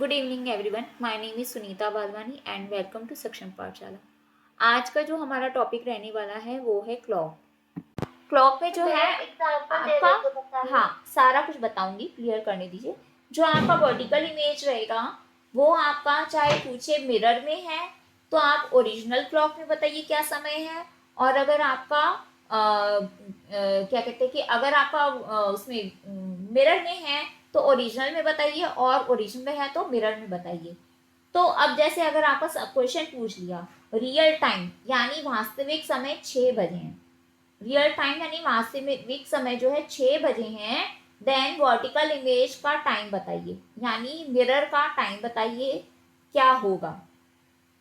Good evening everyone, my name is Sunita Balwani and welcome to Saksham Pathshala. आज का जो हमारा टॉपिक रहने वाला है वो है क्लॉक। क्लॉक में जो है आपका, हाँ, सारा कुछ बताऊंगी, क्लियर करने दीजिए। जो आपका वर्टिकल इमेज रहेगा वो आपका चाहे पूछे मिरर में है तो आप ओरिजिनल क्लॉक में बताइए क्या समय है, और अगर आपका क्या कहते हैं कि अगर आपका उसमें मिरर में है तो ओरिजिनल में बताइए, और ओरिजिनल में है तो मिरर में बताइए। तो अब जैसे अगर आपका क्वेश्चन पूछ लिया रियल टाइम यानी वास्तविक समय 6 बजे हैं, रियल टाइम यानी वास्तविक समय जो है 6 बजे हैं, देन वर्टिकल इमेज का टाइम बताइए यानी मिरर का टाइम बताइए क्या होगा।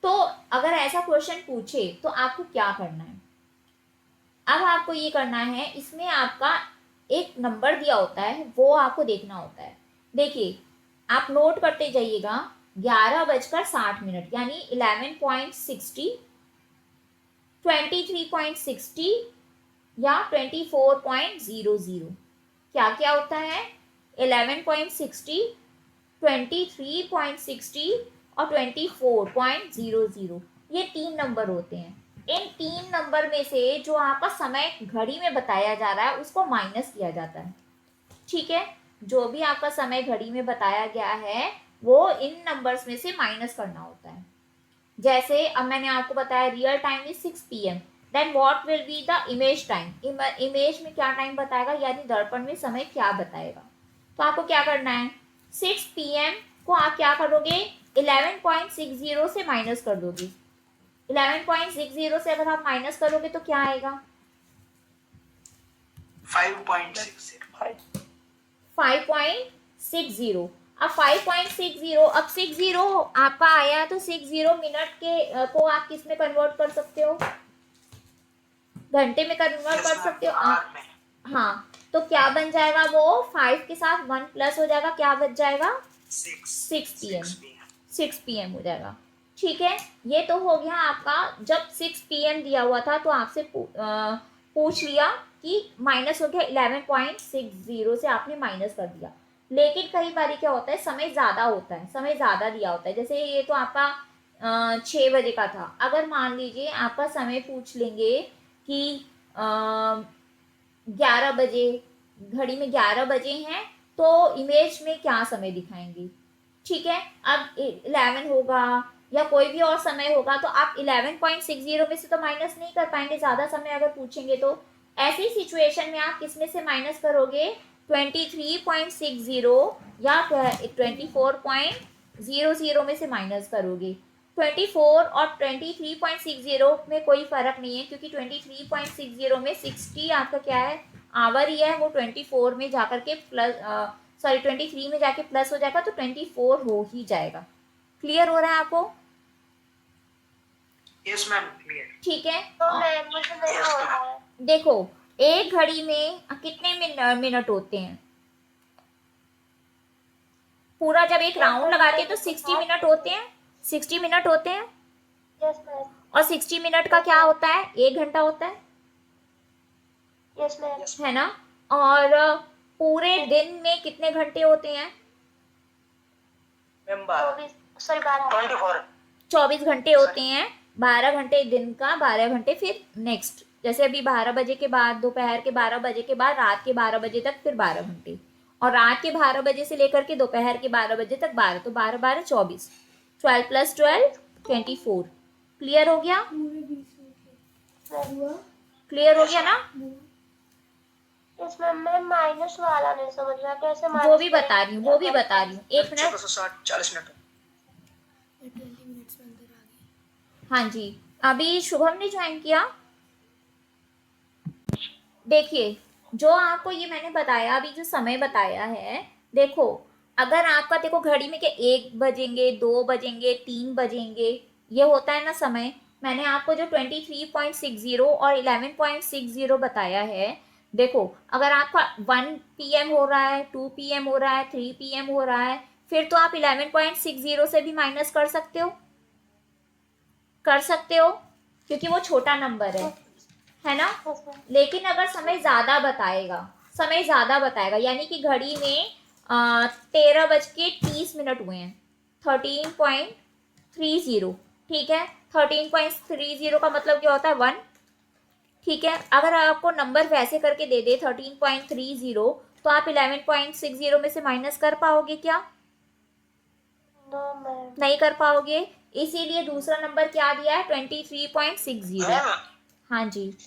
तो अगर ऐसा क्वेश्चन पूछे तो आपको क्या करना है? अब आपको ये करना है, इसमें आपका एक नंबर दिया होता है वो आपको देखना होता है। देखिए, आप नोट करते जाइएगा 11:60 यानी 11.60, 23.60 या 24.00। क्या क्या होता है? 11.60, 23.60 और 24.00, ये 3 नंबर होते हैं। इन 3 नंबर में से जो आपका समय घड़ी में बताया जा रहा है उसको माइनस किया जाता है। ठीक है, जो भी आपका समय घड़ी में बताया गया है वो इन नंबर्स में से माइनस करना होता है। जैसे अब मैंने आपको बताया real time is 6 PM, then what will be the image time? Image में क्या टाइम बताएगा यानी दर्पण में समय क्या बताएगा? तो आपको क्या करना है, 6 PM को आप क्या करोगे, 11.60 से माइनस कर दोगे। 11.60 से अगर आप माइनस करोगे तो क्या आएगा? 5.60। अब 5.60, अब 60 आपका आया तो 60 मिनट के को आप किस में कन्वर्ट कर सकते हो? घंटे में कन्वर्ट कर सकते हो आप। हाँ, तो क्या बन जाएगा वो? 5 के साथ 1 प्लस हो जाएगा, क्या बच जाएगा? 6 PM। 6 PM हो जाएगा। ठीक है, ये तो हो गया आपका। जब 6 PM दिया हुआ था तो आपसे पूछ लिया कि माइनस हो गया, 11.60 से आपने माइनस कर दिया। लेकिन कई बार क्या होता है, समय ज़्यादा होता है, समय ज़्यादा दिया होता है। जैसे ये तो आपका 6 बजे का था, अगर मान लीजिए आपका समय पूछ लेंगे कि 11 बजे, घड़ी में 11 बजे हैं तो इमेज में क्या समय दिखाएंगे? ठीक है, अब 11 होगा या कोई भी और समय होगा तो आप 11.60 में से तो माइनस नहीं कर पाएंगे, ज़्यादा समय अगर पूछेंगे तो। ऐसी सिचुएशन में आप किस में से माइनस करोगे? 23.60 या 24.00 में से माइनस करोगे। 24 और 23.60 में कोई फर्क नहीं है, क्योंकि 23.60 में 60 आपका क्या है, आवर ही है, वो 24 में जाकर के प्लस, सॉरी 23 में जाके प्लस हो जाएगा तो 24 हो ही जाएगा। क्लियर हो रहा है आपको? Yes ma'am, clear. ठीक है, तो देखो एक घड़ी में कितने मिनट होते हैं? पूरा जब एक राउंड लगाते हैं तो 60 मिनट होते हैं, 60 मिनट होते हैं। Yes ma'am. और 60 मिनट का क्या होता है? 1 घंटा होता है। Yes ma'am. है ना? और पूरे दिन में कितने घंटे होते हैं? 24 घंटे होते हैं। 12 घंटे दिन का, 12 घंटे फिर नेक्स्ट, जैसे अभी 12 बजे के बाद, दोपहर के 12 बजे के बाद रात के 12 बजे तक फिर 12 घंटे, और रात के 12 बजे से लेकर के दोपहर के 12 बजे तक 12, तो 12 12 24, 12 + 12 24। क्लियर हो गया? क्लियर हो गया ना? यस मैम, मैं माइनस वाला नहीं समझ रहा, कैसे माइनस? वो भी बता रही हूँ, वो भी बता रही हूँ, 1 मिनट। 40 मिनट। हाँ जी, अभी शुभम ने ज्वाइन किया। देखिए, जो आपको ये मैंने बताया, अभी जो समय बताया है, देखो अगर आपका, देखो घड़ी में क्या 1 बजेंगे, 2 बजेंगे, 3 बजेंगे, ये होता है ना समय। मैंने आपको जो 23.60 और 11.60 बताया है, देखो अगर आपका 1 PM हो रहा है, 2 PM हो रहा है, 3 PM हो रहा है, फिर तो आप 11.60 से भी माइनस कर सकते हो, क्योंकि वो छोटा नंबर है ना? लेकिन अगर समय ज्यादा बताएगा, यानी कि घड़ी में 13:30 हुए हैं, 13.30, ठीक है। 13.30 का मतलब क्या होता है 1, ठीक है। अगर आपको नंबर वैसे करके दे दे 13.30, तो आप 11.60 में से माइनस कर पाओगे क्या? No ma'am. नहीं कर पाओगे, इसीलिए दूसरा नंबर क्या दिया है 23.60। मैम हाँ जी,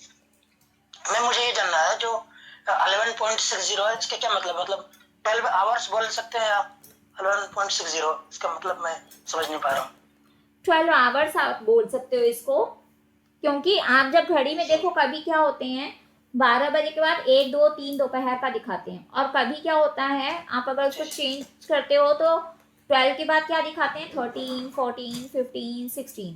मैम मुझे ये जानना है जो 11.60 है इसका क्या मतलब 12 आवर्स बोल सकते हैं आप? 11.60 इसका मतलब मैं समझ नहीं पा रहा हूँ। 12 आवर्स आप बोल सकते हो इसको, क्योंकि आप जब घड़ी में देखो कभी क्या होते हैं 12 बजे के बाद 1, 2, 3 दोपहर का दिखाते हैं, और कभी क्या होता है आप अगर उसको चेंज करते हो तो 12 के बाद क्या दिखाते हैं 13, 14, 15, 16।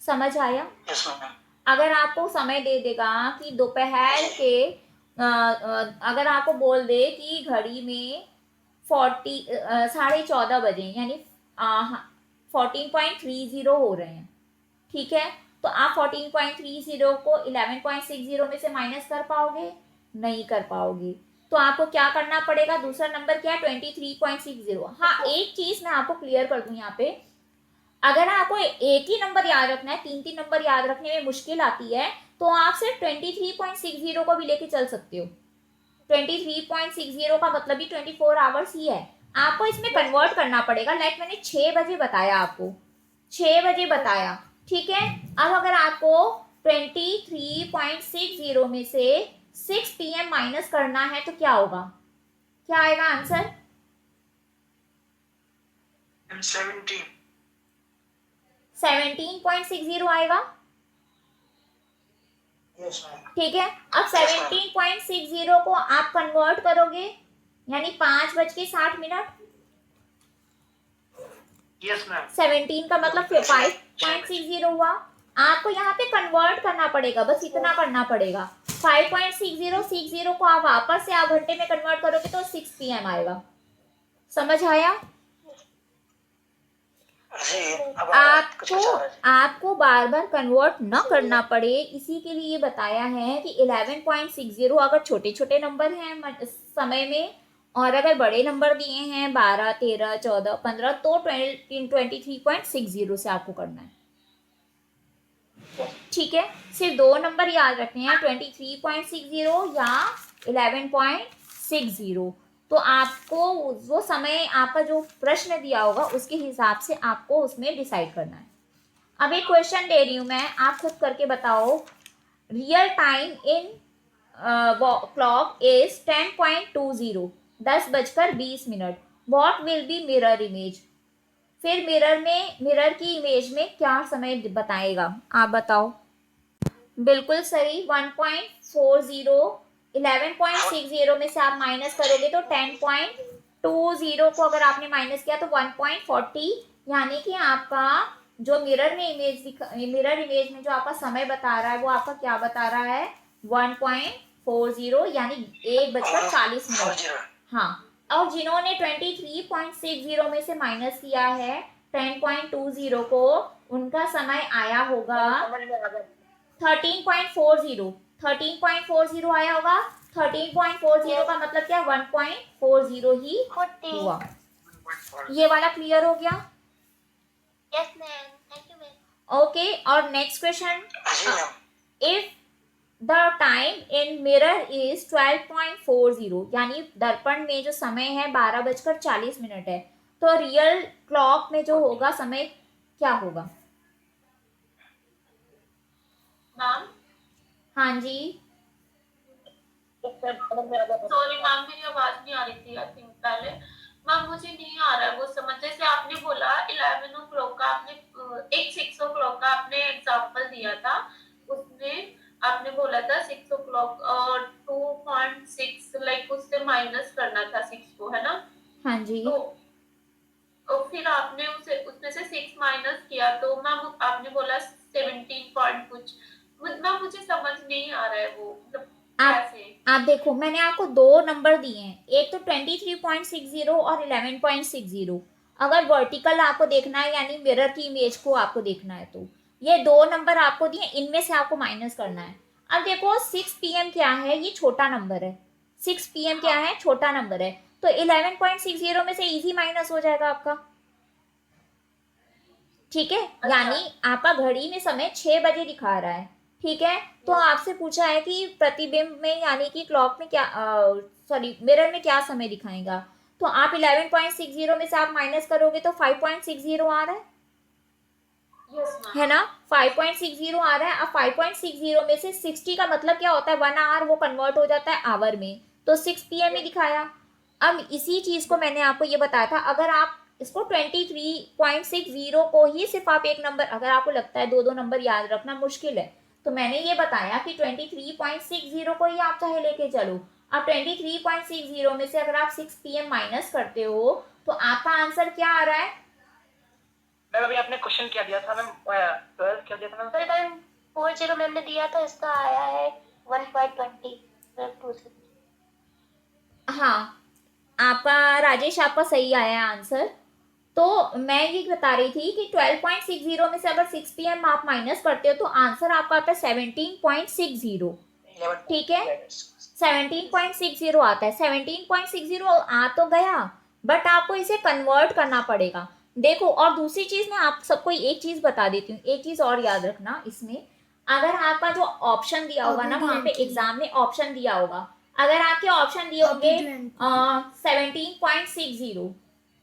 समझ आया? Yes ma'am. अगर आपको समय दे देगा कि दोपहर के अगर आपको बोल दे कि घड़ी में 14:30 बजे यानी 14.30 हो रहे हैं, ठीक है। तो आप 14.30 को 11.60 में से माइनस कर पाओगे? नहीं कर पाओगे। तो आपको क्या करना पड़ेगा, दूसरा नंबर क्या है 23.60। हाँ, एक चीज मैं आपको क्लियर कर दूं यहाँ पे, अगर आपको एक ही नंबर याद रखना है, 3 नंबर याद रखने में मुश्किल आती है, तो आप सिर्फ 23.60 को भी लेके चल सकते हो। 23.60 का मतलब ही 24 आवर्स ही है। आपको इसमें कन्वर्ट करना पड़ेगा, लाइक मैंने 6 बजे बताया आपको, 6 बजे बताया, ठीक है। अब अगर आपको 23.60 में से 6 PM माइनस करना है तो क्या होगा, क्या आएगा आंसर? 17.60 आएगा, यस मैम। ठीक है। अब 17.60 को आप कन्वर्ट करोगे यानी 5:60। Yes ma'am. 17 का मतलब 5.60 हुआ। आपको यहाँ पे कन्वर्ट करना पड़ेगा, बस इतना करना पड़ेगा। 5.60 को आप वापस से आप घंटे में कन्वर्ट करोगे तो 6 PM आएगा। समझ आया? जी, अब आपको आपको बार बार कन्वर्ट न करना पड़े, इसी के लिए बताया है कि 11.60 अगर छोटे छोटे नंबर हैं समय में, और अगर बड़े नंबर दिए हैं 12, 13, 14, 15, तो 23.60 से आपको करना है, ठीक है। सिर्फ दो नंबर याद रखने हैं, 23.60 या 11.60। तो आपको वो समय आपका जो प्रश्न दिया होगा उसके हिसाब से आपको उसमें डिसाइड करना है। अब एक क्वेश्चन दे रही हूं मैं, आप खुद करके बताओ। Real time in clock is 10.20, 10:20। What will B mirror image? फिर मिरर की इमेज में क्या समय बताएगा, आप बताओ। बिल्कुल सही, 1.40। 11.60 में से आप माइनस करोगे तो 10.20 को अगर आपने माइनस किया तो 1.40, यानी कि आपका जो मिरर इमेज में जो आपका समय बता रहा है वो आपका क्या बता रहा है 1.40, यानी 1:40। हाँ, और जिन्होंने 23.60 में से माइनस किया है 10.20 को, उनका समय आया होगा 13.40। 13.40 आया होगा। 13.40 का मतलब क्या, 1.40 ही हुआ। ये वाला क्लियर हो गया? Yes ma'am, thank you ma'am. Okay, और नेक्स्ट क्वेश्चन, जी ma'am. If the time in mirror is 12.40, यानी दर्पण में जो समय है 12:40 है, तो रियल क्लॉक में जो होगा समय क्या होगा? मैम हाँ जी, सॉरी मैम, मेरी आवाज नहीं आ रही थी आई थिंक पहले। मैम मुझे नहीं आ रहा है वो समझ, जैसे आपने बोला 11 ओ क्लॉक का, आपने एक 6 ओ क्लॉक का आपने एग्जांपल दिया था, उसमें आपने बोला था 6 ओ क्लॉक और 2.6 लाइक उससे माइनस करना था 6 को, है ना? हाँ जी, तो और फिर आपने उसे उसमें से 6 माइनस किया तो मैम आपने बोला 17 पॉइंट कुछ, मतलब मुझे समझ नहीं आ रहा है वो मतलब आप कैसे। आप देखो, मैंने आपको दो नंबर दिए हैं, एक तो 23.60 और 11.60। अगर वर्टिकल आपको देखना है यानी मिरर की इमेज को आपको देखना है तो ये दो नंबर आपको दिए, इनमें से आपको माइनस करना है। अब देखो 6 PM क्या है, ये छोटा नंबर है। 6 PM क्या है, छोटा नंबर है, तो 11.60 में से इजी माइनस हो जाएगा आपका। ठीक है, अच्छा। यानी आपका घड़ी में समय 6 बजे दिखा रहा है, ठीक है। तो आपसे पूछा है कि प्रतिबिंब में यानी कि क्लॉक में क्या, सॉरी मिरर में क्या समय दिखाएगा, तो आप 11.60 में से आप माइनस करोगे तो 5.60 आ रहा है, यस मैम। है ना। 5.60 आ रहा है। अब 5.60 में से 60 का मतलब क्या होता है, 1 आवर वो कन्वर्ट हो जाता है आवर में, तो 6 PM ही दिखाया। अब इसी चीज को मैंने आपको ये बताया था, अगर आप इसको 23.60 को ही सिर्फ आप एक नंबर, अगर आपको लगता है दो दो नंबर याद रखना मुश्किल है, तो मैंने ये बताया कि 23.60 को ही आप चाहे लेके चलो। अब 23.60 में से अगर आप 6 PM माइनस करते हो तो आपका आंसर क्या आ रहा है। मैम अभी आपने क्वेश्चन क्या दिया था मैम, 12 क्या दिया था मैम? मैम 40 मैम ने दिया था, इसका आया है 1.20 हाँ, आपका राजेश, आपका सही आया आंसर। तो मैं ये बता रही थी कि 12.60 में से अगर 6 PM आप माइनस करते हो तो आंसर आपका आता है 17.60, ठीक है। 17.60 आता है, 17.60 आ तो गया, बट आपको इसे कन्वर्ट करना पड़ेगा। देखो, और दूसरी चीज मैं आप सबको एक चीज बता देती हूँ, एक चीज और याद रखना इसमें, अगर आपका जो ऑप्शन दिया होगा ना, वहां पे एग्जाम में ऑप्शन दिया होगा, अगर आपके ऑप्शन दिए होंगे 17.60,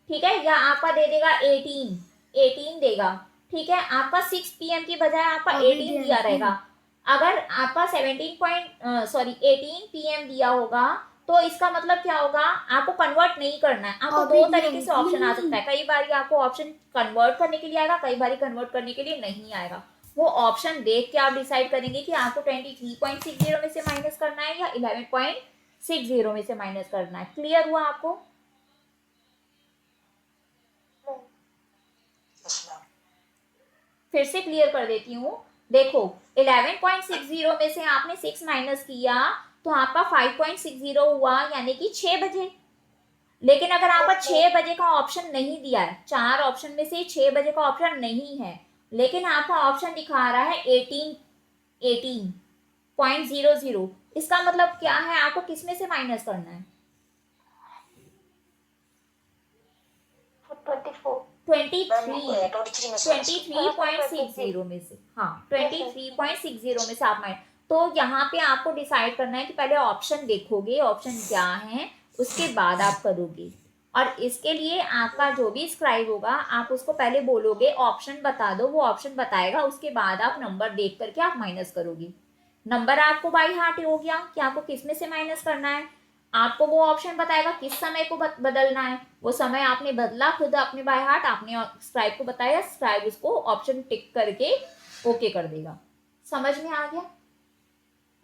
ठीक है, या आपका दे देगा 18 देगा, ठीक है, आपका 6 PM की बजाय आपका 18 दिया रहेगा। अगर आपका 18 PM दिया होगा तो इसका मतलब क्या होगा, आपको कन्वर्ट नहीं करना है, आपको दो तरीके से ऑप्शन आ सकता है, कई बार आपको ऑप्शन कन्वर्ट करने के लिए आएगा, कई बार कन्वर्ट करने के लिए नहीं आएगा। वो ऑप्शन देख के आप डिसाइड करेंगे कि आपको 23.60 में से माइनस करना है या 11.60 में से माइनस करना है। क्लियर हुआ आपको। फिर से क्लियर कर देती हूँ। देखो, 11.60 में से आपने 6 माइनस किया तो आपका 5.60 हुआ, यानी कि 6 बजे। लेकिन अगर आपका 6 बजे का ऑप्शन नहीं दिया है, 4 ऑप्शन में से 6 बजे का ऑप्शन नहीं है, लेकिन आपका ऑप्शन दिखा रहा है 18.00, इसका मतलब क्या है, आपको किसमें से माइनस करना है, 24 23.60 में से, हाँ 23.60 में से आप माइनस। तो यहाँ पे आपको डिसाइड करना है कि पहले ऑप्शन देखोगे ऑप्शन क्या है, उसके बाद आप करोगे। और इसके लिए आपका जो भी स्क्राइब होगा आप उसको पहले बोलोगे ऑप्शन बता दो, वो ऑप्शन बताएगा, उसके बाद आप नंबर देख करके आप माइनस करोगे। नंबर आपको बाई हार्ट हो गया कि आपको किस में से माइनस करना है, आपको वो ऑप्शन बताएगा किस समय को बदलना है, वो समय आपने बदला खुद अपने बाय हार्ट, आपने स्क्राइब को बताया, स्क्राइब उसको ऑप्शन टिक करके ओके कर देगा। समझ में आ गया।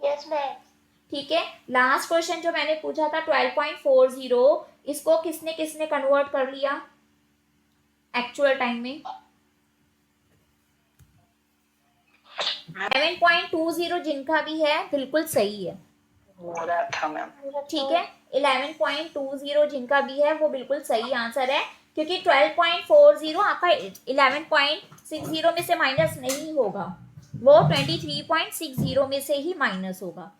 Yes ma'am. ठीक है, लास्ट क्वेश्चन जो मैंने पूछा था 12.40, इसको किसने किसने कन्वर्ट कर लिया एक्चुअल टाइम में। 11.20 जिनका भी है बिल्कुल सही है, हो रहा था मैम। ठीक है। 11.20 जिनका भी है वो बिल्कुल सही आंसर है, क्योंकि 12.40 आपका 11.60 में से माइनस नहीं होगा, वो 23.60 में से ही माइनस होगा।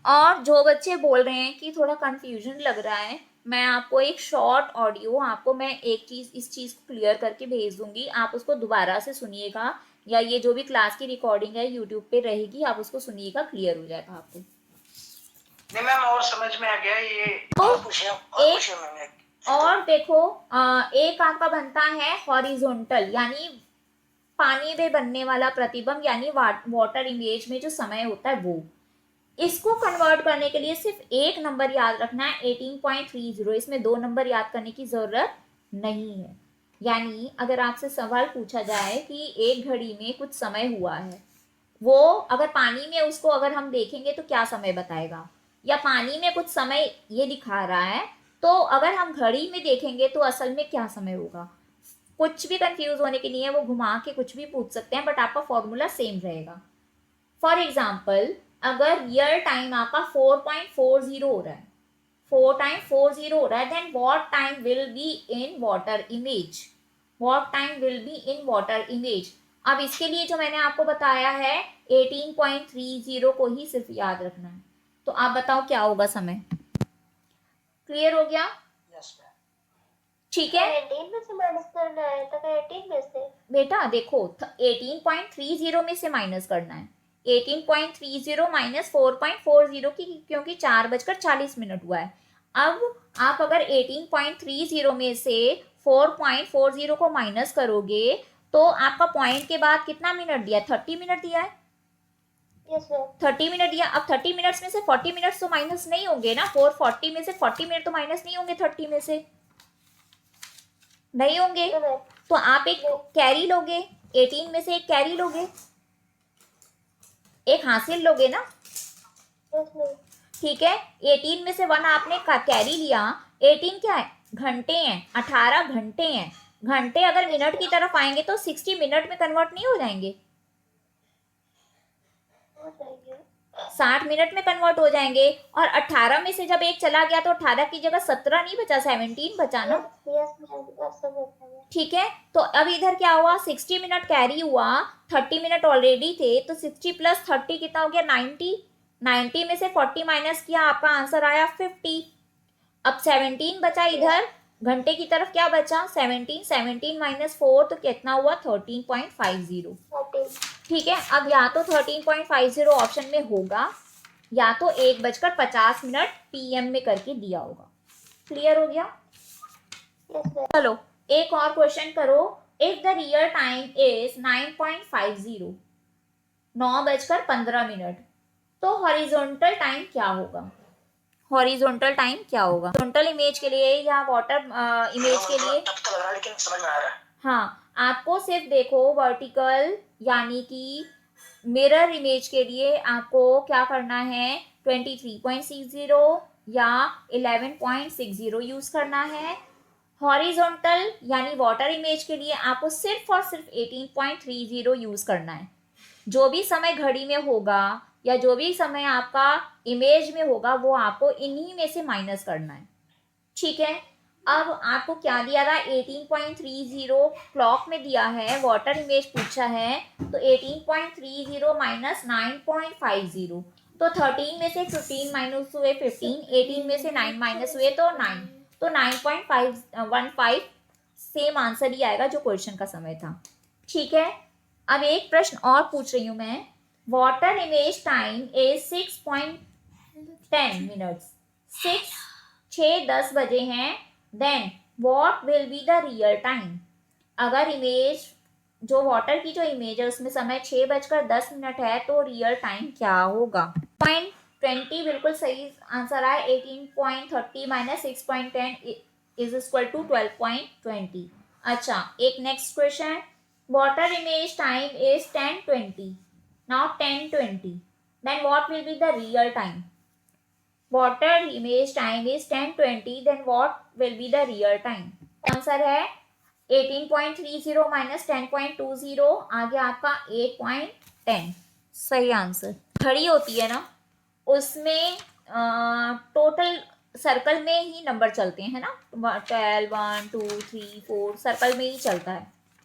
और जो बच्चे बोल रहे हैं कि थोड़ा कंफ्यूजन लग रहा है, मैं आपको एक शॉर्ट ऑडियो, आपको मैं एक चीज इस चीज को क्लियर करके भेज दूंगी, आप उसको दोबारा से सुनिएगा, या ये जो भी क्लास की रिकॉर्डिंग है यूट्यूब पे रहेगी, आप उसको सुनिएगा, क्लियर हो जाएगा आपको। नहीं मैम और समझ में आ गया ये। तो और पूछिए मैम। और देखो, एक आपका बनता है हॉरिजॉन्टल, यानी पानी में बनने वाला प्रतिबिंब, यानी वाटर इमेज में जो समय होता है वो, इसको कन्वर्ट करने के लिए सिर्फ एक नंबर याद रखना है 18.30, इसमें दो नंबर याद करने की जरूरत नहीं है। यानी अगर आपसे सवाल पूछा जाए कि एक घड़ी में कुछ समय हुआ है, वो अगर पानी में उसको अगर हम देखेंगे तो क्या समय बताएगा, या पानी में कुछ समय ये दिखा रहा है, तो अगर हम घड़ी में देखेंगे तो असल में क्या समय होगा। कुछ भी कंफ्यूज होने के लिए वो घुमा के कुछ भी पूछ सकते हैं, बट आपका फॉर्मूला सेम रहेगा। फॉर एग्जाम्पल, अगर रियल टाइम आपका 4.40 हो रहा है, 4 टाइम 40 हो रहा है, then what time will be in water image, what time will be in water image. अब इसके लिए जो मैंने आपको बताया है 18.30 को ही सिर्फ याद रखना है, तो आप बताओ क्या होगा समय। क्लियर हो गया। Yes ma'am. ठीक है, 18 में से माइनस करना है तो 18 में से बेटा देखो 18.30 में से माइनस करना है, 18.30 माइनस 4.40 की, क्योंकि 4:40 हुआ है। अब आप अगर 18.30 में से 4.40 को माइनस करोगे तो आपका पॉइंट के बाद कितना मिनट दिया है? 30 मिनट दिया है। Yes ma'am. 30 मिनट दिया। अब 30 मिनट्स में से 40 मिनट्स तो माइनस नहीं होंगे ना, 440 में से 40 मिनट तो माइनस नहीं होंगे 30 में से, नहीं होंगे। No ma'am. तो आप एक कैरी लोगे, 18 में से एक कैरी लोगे, एक हासिल लोगे ना, यस मैम। ठीक है। 18 में से 1 आपने कैरी लिया। 18 क्या है? घंटे हैं, 18 घंटे हैं। घंटे अगर मिनट की तरफ आएंगे तो 60 मिनट में कन्वर्ट नहीं हो जाएंगे? हो जाएंगे। 60 मिनट में कन्वर्ट हो जाएंगे। और 18 में से जब एक चला गया तो 18 की जगह 17 नहीं बचा, 17 बचा ना, यस मैम, अब समझ गया। ठीक है। तो अब इधर क्या हुआ? 60 मिनट कैरी हुआ, 30 मिनट ऑलरेडी थे, तो 60 प्लस 30 कितना हो गया? 90। 90 में से 40 माइनस किया, आपका आंसर आया 50। अब 17 बचा इधर, घंटे की तरफ क्या बचा? 17। 17 माइनस 4 तो कितना हुआ? 13.50। 14। ठीक है। अब या तो 13.50 ऑप्शन में होगा या तो 1:50 PM में करके दिया होगा। क्लियर हो गया? Yes ma'am. चलो एक और क्वेश्चन करो। If the real time is 9.50, 9:15, तो हॉरिजॉन्टल टाइम क्या होगा? हॉरिजॉन्टल टाइम क्या होगा? हॉरिजॉन्टल इमेज के लिए या वाटर इमेज के लिए? टफ तो लग रहा है लेकिन समझ में आ रहा है। हाँ, आपको सिर्फ देखो वर्टिकल यानी कि मिरर इमेज के लिए आपको क्या करना है? 23.60 या 11.60 यूज करना है। हॉरिजॉन्टल यानी वाटर इमेज के लिए आपको सिर्फ और सिर्फ 18.30 यूज करना है। जो भी समय घड़ी में होगा या जो भी समय आपका इमेज में होगा वो आपको इन्हीं में से माइनस करना है, ठीक है। अब आपको क्या दिया था? 18.30 क्लॉक में दिया है, वाटर इमेज पूछा है, तो 18.30 माइनस 9.50, तो 13 में से 15 माइनस हुए 15, 18 में से 9 माइनस हुए तो 9, तो 9.515 सेम आंसर ही आएगा जो क्वेश्चन का समय था, ठीक है। अब एक प्रश्न और पूछ रही हूं मैं। Water image time is 6.10 minutes, 6:10 बजे हैं। Then what will be the real time? अगर इमेज जो वाटर की जो इमेज है उसमें समय 6:10 है तो रियल टाइम क्या होगा? 20 बिल्कुल सही आंसर आया। 18.30 माइनस 6.10 इज इक्वल टू 12.20। अच्छा एक next question. Water image time is 10:20, now 10:20, then what will be the real time? Water image time is 10:20, then what will be the real time? Answer है 18.30 minus 10.20, आगे आपका 8.10 सही answer. घड़ी होती है ना उसमें टोटल सर्कल में ही नंबर चलते हैं ना, 12 1 2 3 4 सर्कल में ही चलता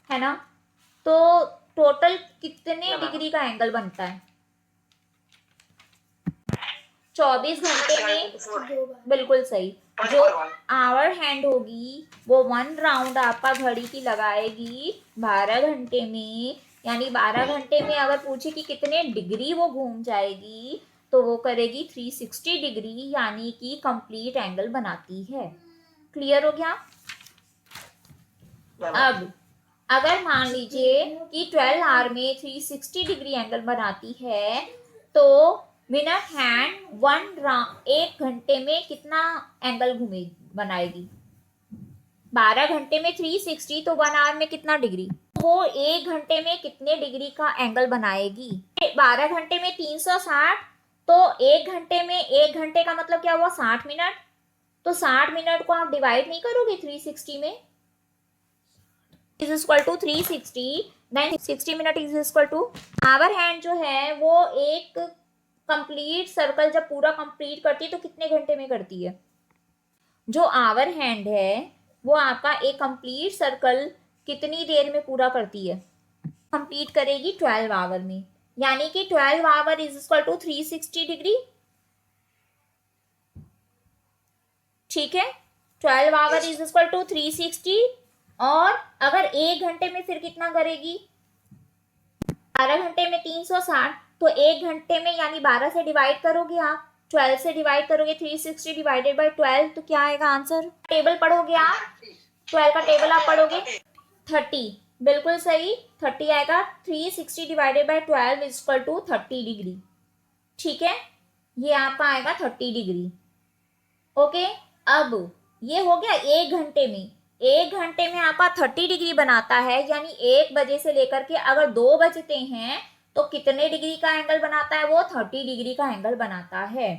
है ना। तो टोटल कितने डिग्री का एंगल बनता है? 24 घंटे में, बिल्कुल सही। जो आवर हैंड होगी वो 1 राउंड आपका घड़ी की लगाएगी 12 घंटे में, यानी 12 घंटे में अगर पूछे कि कितने डिग्री वो घूम जाएगी तो वो करेगी 360 डिग्री, यानी कि कंप्लीट एंगल बनाती है। क्लियर हो गया? अब अगर मान लीजिए कि 12 आवर में 360 डिग्री एंगल बनाती है तो मिनट हैंड 1 घंटे में कितना एंगल बनाएगी? 12 घंटे में 360 तो 1 आवर में कितना डिग्री? वो 1 घंटे में कितने डिग्री का एंगल बनाएगी? 12 घंटे में 360, तो 1 घंटे में 1 घंटे का मतलब क्या हुआ? 60 मिनट। तो 60 मिनट को आप डिवाइड नहीं करोगे 360 में, is equal to 360, then 60 minute is equal to hour hand जो है वो एक कंप्लीट सर्कल जब पूरा कंप्लीट करती है तो कितने घंटे में करती है? जो आवर हैंड है वो आपका एक कंप्लीट सर्कल कितनी देर में पूरा करती है? कंप्लीट करेगी 12 आवर में, यानी कि 12 hour is equal to 360 degree, ठीक है। 12 आवर इज इक्वल टू 360 और अगर 1 घंटे में फिर कितना करेगी, 12 घंटे में 360, तो 1 घंटे में यानी 12 से डिवाइड करोगे आप, 12 से डिवाइड करोगे, 360 डिवाइडेड बाय 12, तो क्या आएगा आंसर? टेबल पढ़ोगे आप, 12 का टेबल आप पढ़ोगे 30, बिल्कुल सही 30 आएगा। 360 divided by 12 is equal to 30 degree. ठीक है, ये आपका आएगा 30 डिग्री। ओके, अब ये हो गया 1 घंटे में। 1 घंटे में आपका 30 डिग्री बनाता है, यानी 1 बजे से लेकर के अगर 2 बजते हैं तो कितने डिग्री का एंगल बनाता है? वो 30 डिग्री का एंगल बनाता है।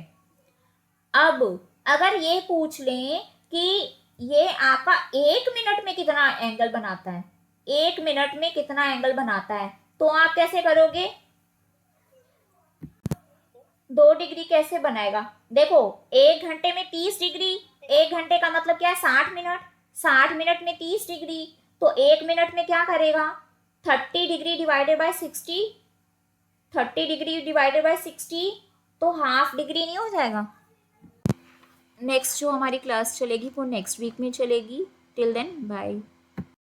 अब अगर ये पूछ लें कि ये आपका 1 मिनट में कितना एंगल बनाता है, 1 मिनट में कितना एंगल बनाता है, तो आप कैसे करोगे? 2 डिग्री कैसे बनाएगा? देखो 1 घंटे में 30 डिग्री, 1 घंटे का मतलब क्या है? 60 मिनट, 60 मिनट में 30 डिग्री, तो 1 मिनट में क्या करेगा? 30 degree divided by 60, 30 degree divided by 60, तो हाफ डिग्री नहीं हो जाएगा? नेक्स्ट जो हमारी क्लास चलेगी वो नेक्स्ट वीक में चलेगी। Till then bye.